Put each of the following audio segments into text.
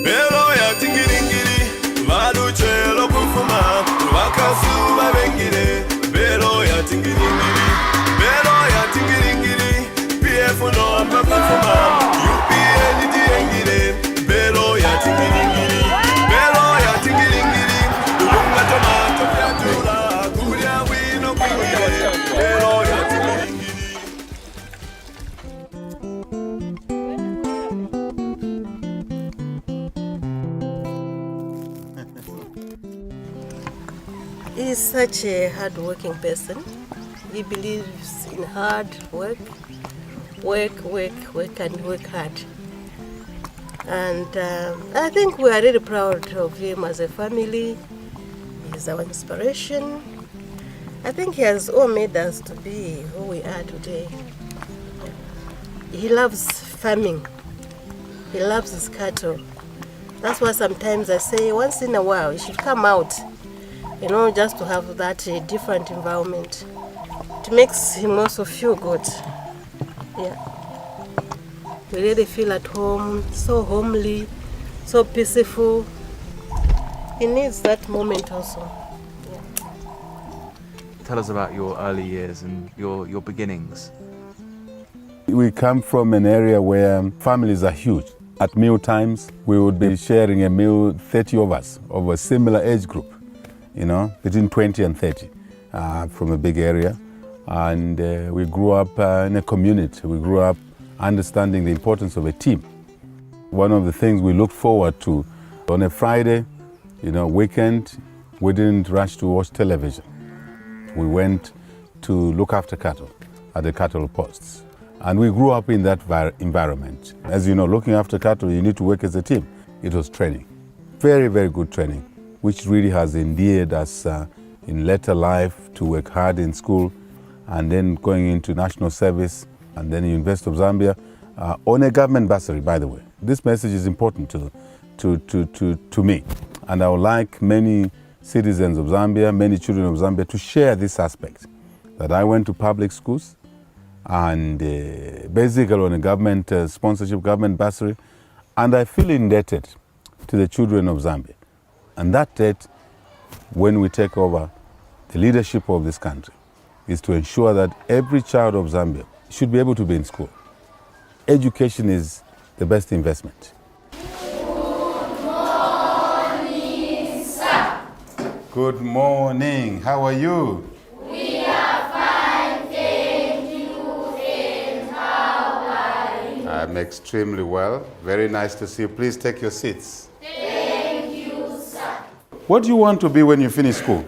belo ya tingiringiri valuchelo kufuma vakasuva vengire belo ya tingiringiri pf no ambakufuma upn diengire belo ya tingiringiri ulunga tomato fyatula kulya wino kwingire belo ya tingiringiri. He is such a hard-working person. He believes in hard work, and work hard. And I think we are really proud of him as a family. He's our inspiration. I think he has all made us to be who we are today. He loves farming. He loves his cattle. That's why sometimes I say once in a while you should come out, just to have that different environment. It makes him also feel good. Yeah. We really feel at home, so homely, so peaceful. He needs that moment also. Yeah. Tell us about your early years and your beginnings. We come from an area where families are huge. At meal times, we would be sharing a meal, 30 of us, of a similar age group, between 20 and 30, from a big area. And we grew up in a community. We grew up understanding the importance of a team. One of the things we looked forward to on a Friday, weekend, we didn't rush to watch television. We went to look after cattle at the cattle posts. And we grew up in that environment. As you know, looking after cattle, you need to work as a team. It was training. Very, very good training, which really has endeared us in later life to work hard in school and then going into national service and then University of Zambia on a government bursary, by the way. This message is important to me. And I would like many citizens of Zambia, many children of Zambia to share this aspect, that I went to public schools and basically on a government sponsorship, government bursary, and I feel indebted to the children of Zambia. And that debt, when we take over the leadership of this country, is to ensure that every child of Zambia should be able to be in school. Education is the best investment. Good morning, sir. Good morning. How are you? We are fine, thank you. And how are you? I'm extremely well. Very nice to see you. Please take your seats. Thank you, sir. What do you want to be when you finish school?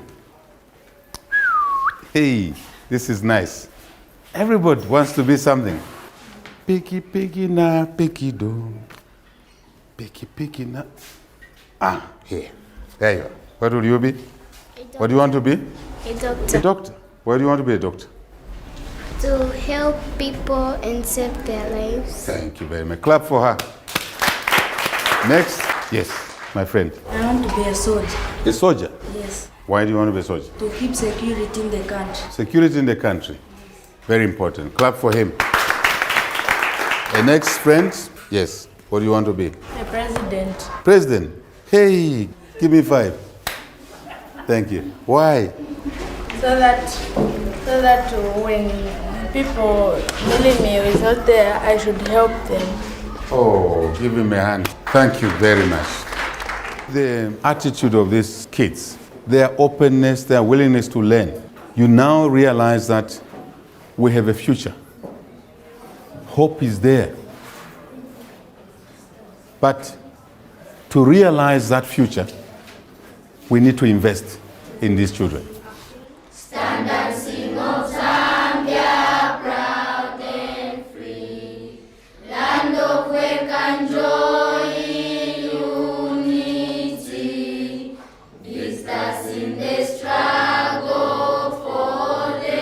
Hey, this is nice. Everybody wants to be something. Picky, picky, na, picky, do. Picky, picky, na. Here. There you are. What will you be? What do you want to be? A doctor. A doctor. Why do you want to be a doctor? To help people and save their lives. Thank you very much. Clap for her. Next. Yes, my friend. I want to be a soldier. A soldier? Yes. Why do you want to be a soldier? To keep security in the country. Security in the country. Very important. Clap for him. The next friend? Yes. What do you want to be? A president. President. Hey, give me 5. Thank you. Why? So that when people needing me is out there, I should help them. Oh, give him a hand. Thank you very much. The attitude of these kids, their openness, their willingness to learn. You now realize that we have a future. Hope is there. But to realize that future, we need to invest in these children. Stand and sing of Zambia, proud and free, land of work and joy in unity, vistas in the struggle for the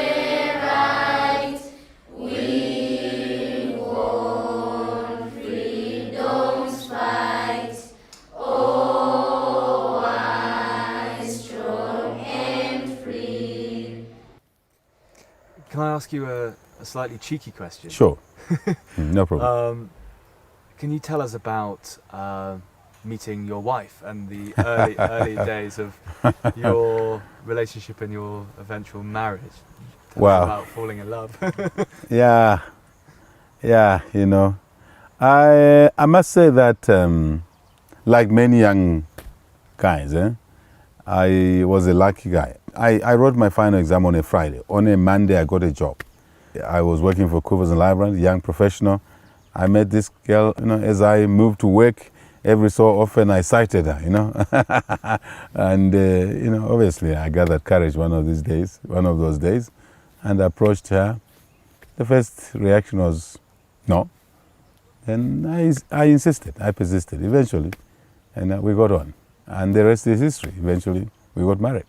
right. We won freedom's fight. Oh, I strong and free. Can I ask you a slightly cheeky question? Sure. No problem. Can you tell us about meeting your wife and the early days of your relationship and your eventual marriage. Tell us about falling in love. Yeah, you know. I must say that, like many young guys, I was a lucky guy. I wrote my final exam on a Friday. On a Monday, I got a job. I was working for Coopers and Library, young professional. I met this girl, you know, as I moved to work. Every so often I cited her, you know. And, you know, obviously I gathered courage one of those days, and approached her. The first reaction was no. And I insisted, I persisted eventually, and we got on. And the rest is history. Eventually, we got married.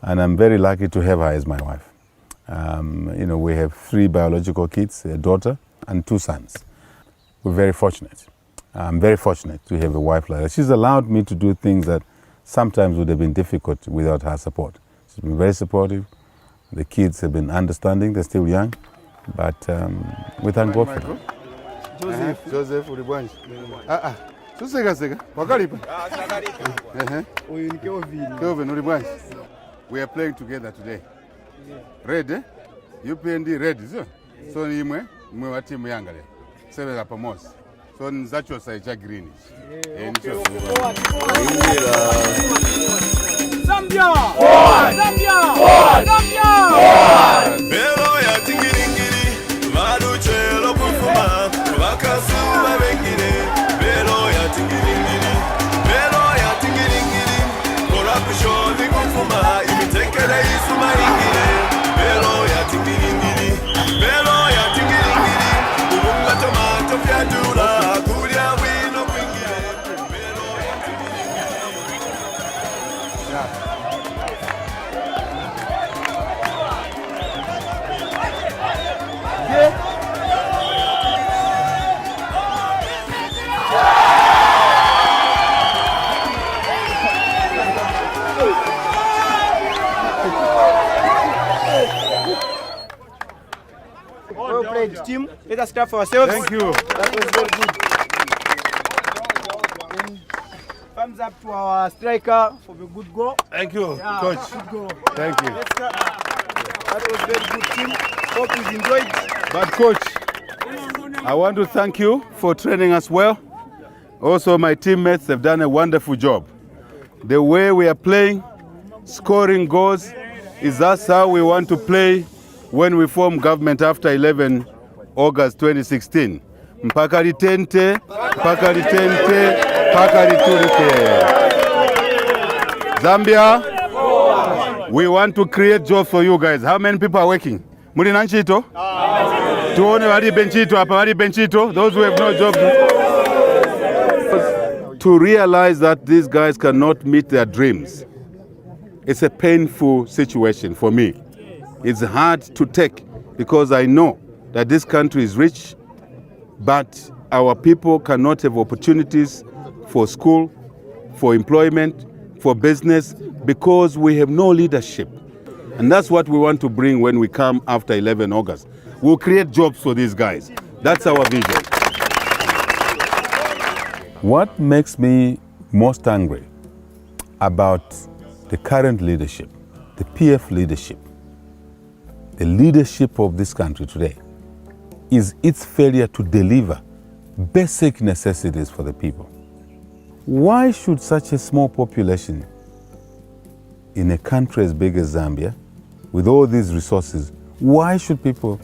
And I'm very lucky to have her as my wife. You know, we have 3 biological kids, a daughter and 2 sons. We're very fortunate. I'm very fortunate to have a wife like that. She's allowed me to do things that sometimes would have been difficult without her support. She's been very supportive. The kids have been understanding. They're still young, but we thank God for them. Joseph ulibwanji. Suseka wakalipa. Uyu ni Kelvin ulibwanji. We are playing together today. Red, eh? UPND red, so ni imwe wa timu yanga le. Severa pamoja. So nzacho saicha green. Zambia! Zambia! Zambia! Belo ya tingiringiri, maduchelo kufuma, wakasuma bengire. Belo ya tingiringiri, corruption kufuma, imitekele isuma ingire. Belo ya tingiringiri, urunga tomato fyadula, kulia wino kwingire. Belo ya tingiringiri. Well played, team. Let us clap for ourselves. Thank you. That was very good. And thumbs up to our striker for the good goal. Thank you, Yeah, coach. Good goal. Thank you. Let's clap. That was very good, team. Hope you enjoyed. But coach, I want to thank you for training us well. Also, my teammates have done a wonderful job. The way we are playing, scoring goals, is that's how we want to play when we form government after 11 August 2016. Mpaka litente, mpaka litente, mpaka liturike. Zambia, we want to create jobs for you guys. How many people are working? Mulina nchito? Tuone wali benchito hapa, wali benchito. Those who have no jobs. To realize that these guys cannot meet their dreams, it's a painful situation for me. It's hard to take because I know that this country is rich, but our people cannot have opportunities for school, for employment, for business, because we have no leadership. And that's what we want to bring when we come after 11 August. We'll create jobs for these guys. That's our vision. What makes me most angry about the current leadership, the PF leadership, the leadership of this country today, is its failure to deliver basic necessities for the people. Why should such a small population in a country as big as Zambia, with all these resources, why should people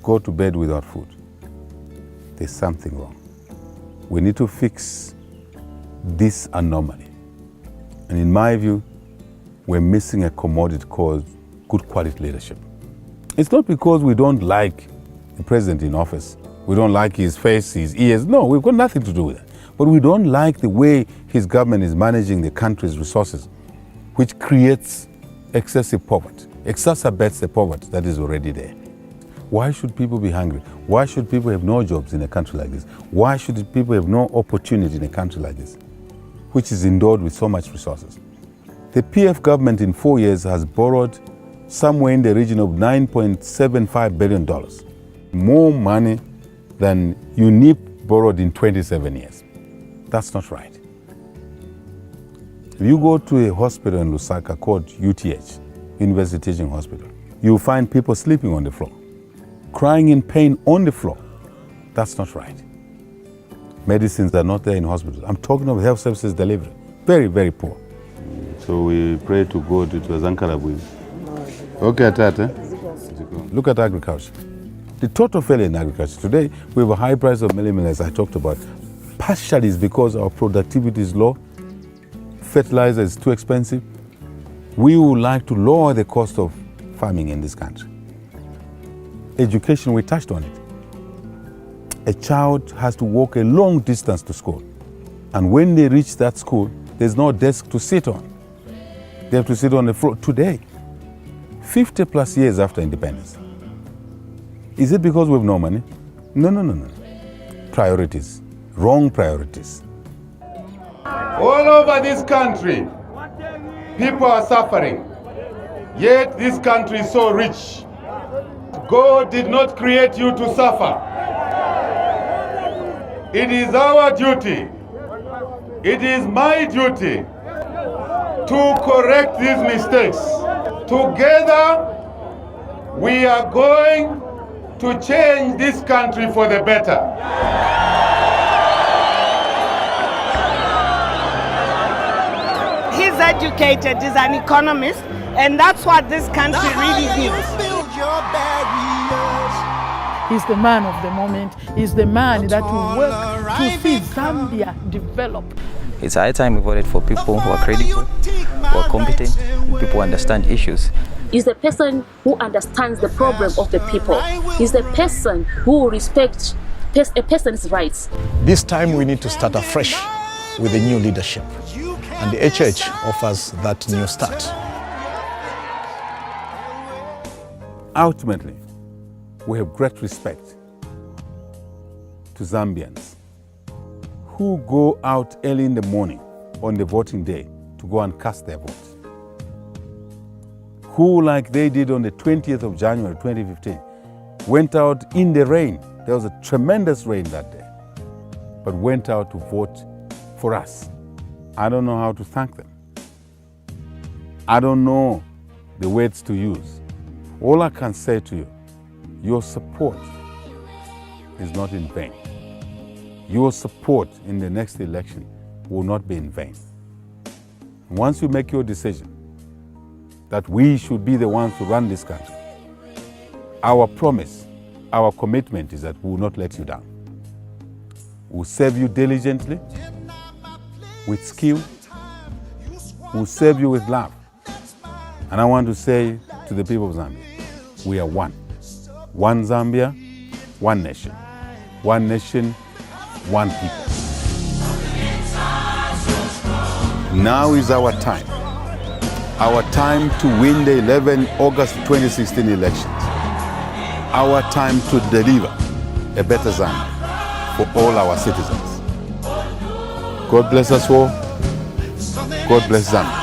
go to bed without food? There's something wrong. We need to fix this anomaly. And in my view, we're missing a commodity called good quality leadership. It's not because we don't like the president in office. We don't like his face, his ears. No, we've got nothing to do with that. But we don't like the way his government is managing the country's resources, which creates excessive poverty, exacerbates the poverty that is already there. Why should people be hungry? Why should people have no jobs in a country like this? Why should people have no opportunity in a country like this, which is endowed with so much resources? The PF government in 4 years has borrowed somewhere in the region of $9.75 billion, more money than UNIP borrowed in 27 years. That's not right. If you go to a hospital in Lusaka called UTH, University Teaching Hospital, you'll find people sleeping on the floor, crying in pain on the floor. That's not right. Medicines are not there in hospitals. I'm talking of health services delivery. Very, very poor. So we pray to God to Azankarabui. Okay, Tata. Look at agriculture. The total failure in agriculture. Today, we have a high price of milling, as I talked about. Partially is because our productivity is low, fertilizer is too expensive. We would like to lower the cost of farming in this country. Education, we touched on it. A child has to walk a long distance to school. And when they reach that school, there's no desk to sit on. They have to sit on the floor today, 50 plus years after independence. Is it because we have no money? No. Priorities, wrong priorities. All over this country, people are suffering. Yet this country is so rich. God did not create you to suffer. It is our duty, it is my duty to correct these mistakes. Together, we are going to change this country for the better. He's educated, he's an economist, and that's what this country really needs. He's the man of the moment. He's the man that will work to see Zambia develop. It's high time we voted for people who are credible, who are competent, and people who understand issues. He's the person who understands the problem of the people. He's the person who respects a person's rights. This time we need to start afresh with a new leadership. And the HH offers that new start. Ultimately, we have great respect to Zambians who go out early in the morning on the voting day to go and cast their votes. Who, like they did on the 20th of January 2015, went out in the rain. There was a tremendous rain that day, but went out to vote for us. I don't know how to thank them. I don't know the words to use. All I can say to you, your support is not in vain. Your support in the next election will not be in vain. Once you make your decision that we should be the ones to run this country, our promise, our commitment is that we will not let you down. We'll serve you diligently, with skill, we'll serve you with love. And I want to say to the people of Zambia, we are one. One Zambia, one nation. One nation, one people. Now is our time. Our time to win the 11 August 2016 elections. Our time to deliver a better Zambia for all our citizens. God bless us all. God bless Zambia.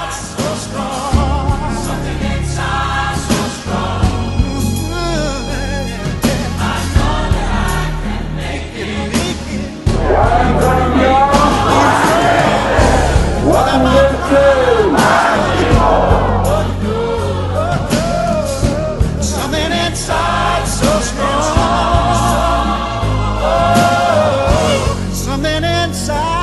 Something inside so strong. Something inside.